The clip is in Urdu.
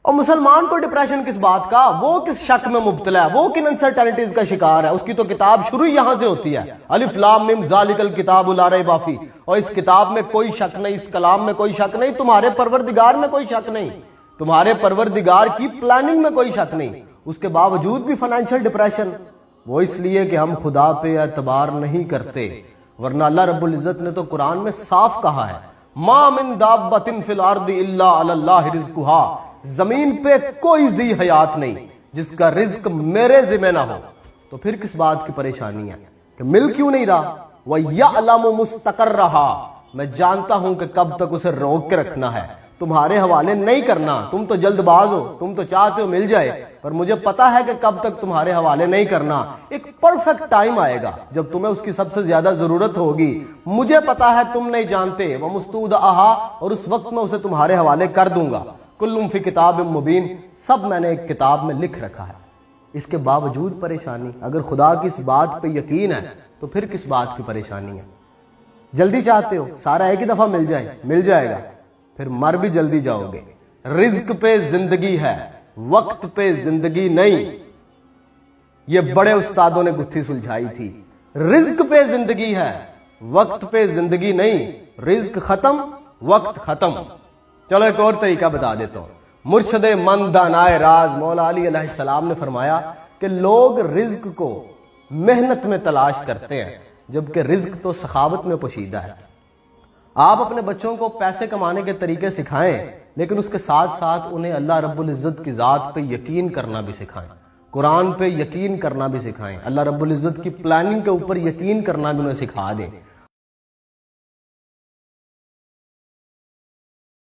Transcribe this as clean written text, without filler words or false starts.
اور مسلمان کو ڈپریشن کس بات کا؟ وہ کس شک میں مبتلا ہے؟ وہ کن انسرٹینٹیز کا شکار ہے؟ اس کی تو کتاب شروع یہاں سے ہوتی ہے، الف لام میم ذالک الکتاب لا ریب فیہ، اور اس کتاب میں کوئی شک نہیں، اس کلام میں کوئی شک نہیں، تمہارے پروردگار میں کوئی شک نہیں، تمہارے پروردگار کی پلاننگ میں کوئی شک نہیں۔ اس کے باوجود بھی فائنینشیل ڈپریشن، وہ اس لیے کہ ہم خدا پہ اعتبار نہیں کرتے، ورنہ اللہ رب العزت نے تو قرآن میں صاف کہا ہے ما من دابۃ فی الارض الا علی اللہ رزقها، زمین پہ کوئی ذی حیات نہیں جس کا رزق میرے ذمہ نہ ہو۔ تو پھر کس بات کی پریشانی ہے کہ مل کیوں نہیں رہا؟ وَيَعْلَمُ مُسْتَقَرَّهَا، میں جانتا ہوں کہ کب تک اسے روک کے رکھنا ہے، تمہارے حوالے نہیں کرنا، تم تو جلد باز ہو، تم تو چاہتے ہو مل جائے، پر مجھے پتا ہے کہ کب تک تمہارے حوالے نہیں کرنا۔ ایک پرفیکٹ ٹائم آئے گا جب تمہیں اس کی سب سے زیادہ ضرورت ہوگی، مجھے پتا ہے تم نہیں جانتے، وَمُسْتُودَعَهَا، اور اس وقت میں اسے تمہارے حوالے کر دوں گا۔ کلٌ فی کتاب مبین، سب میں نے ایک کتاب میں لکھ رکھا ہے۔ اس کے باوجود پریشانی، اگر خدا کی اس بات پہ یقین ہے تو پھر کس بات کی پریشانی ہے؟ جلدی چاہتے ہو سارا ایک ہی دفعہ مل جائے، مل جائے گا، پھر مر بھی جلدی جاؤ گے۔ رزق پہ زندگی ہے، وقت پہ زندگی نہیں۔ یہ بڑے استادوں نے گتھی سلجھائی تھی، رزق پہ زندگی ہے، وقت پہ زندگی نہیں، رزق ختم وقت ختم۔ چلو ایک اور طریقہ بتا دیتا ہوں۔ مرشد من دانائے راز مولا علی علیہ السلام نے فرمایا کہ لوگ رزق کو محنت میں تلاش کرتے ہیں، جبکہ رزق تو سخاوت میں پوشیدہ ہے۔ آپ اپنے بچوں کو پیسے کمانے کے طریقے سکھائیں، لیکن اس کے ساتھ ساتھ انہیں اللہ رب العزت کی ذات پہ یقین کرنا بھی سکھائیں، قرآن پہ یقین کرنا بھی سکھائیں، اللہ رب العزت کی پلاننگ کے اوپر یقین کرنا بھی انہیں سکھا دیں۔